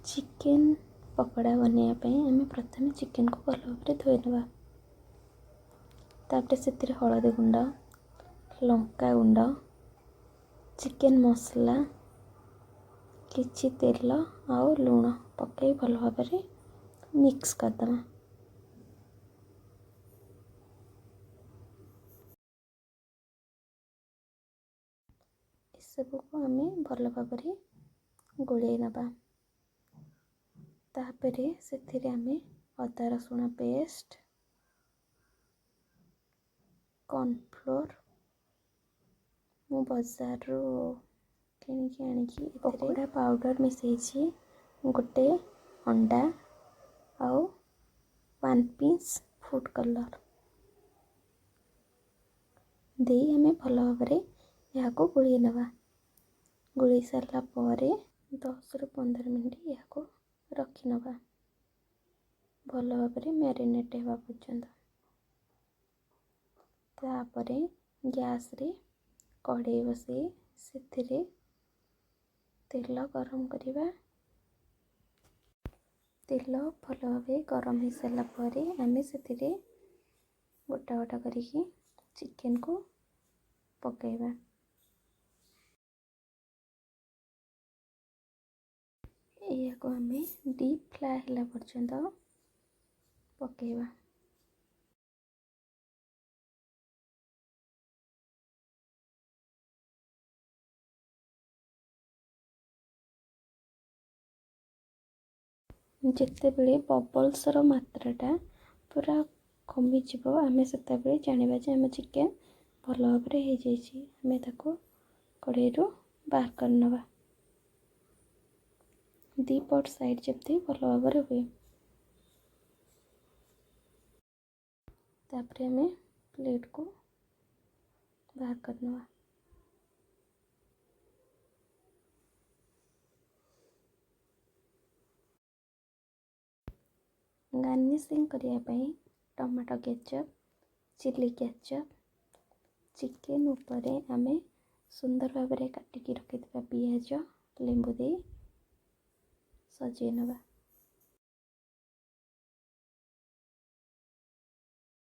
Chicken pakora बनवाई आम प्रथम चिकेन को भल भाव धोई ना तापर से हलदी गुंड लंका गुंड चिकेन मसला किछि तेल आउ लुण पकई भल भाव मिक्स करदमा। सबू को आम भल भाव गोलई नबा। तापर से अदा रसुण पेस्ट कॉर्नफ्लोर मु बाजार किणिकी आनिकी पकोड़ा पाउडर मिसई गोटे अंडा आउ 1 पीस फूड कलर दे आम भल भाव यहाँ गोलई नवा। गोलई सारा पर 10 ରୁ 15 मिनट यहाँ रखी नवा भल भाव मैरिनेट होगा पर्यंत। तापर गैस रे कढ़ाई बसई से तेल गरम करवा। तेल भल भाव गरम हो सारा पर आम से गोटा गोटा करके चिकेन को पकेवा। या को आम डीप फ्राए होला पर्यंत पकेवा। जिते बेले बबल्स रो मात्राटा पूरा कमी जीव आम से जाना जे आम चिकेन भल भाव हो जाए कढ़ाई बाहर कर नवा। दी पट साइड जमती भल भाव हुए तापर आम प्लेट को बाहर कर नवा। गार्निशिंग करने tomato ketchup chilli ketchup chicken उपरे आम सुंदर भाव काटिकी रखि पियाज लेंबू दे सजे नवा।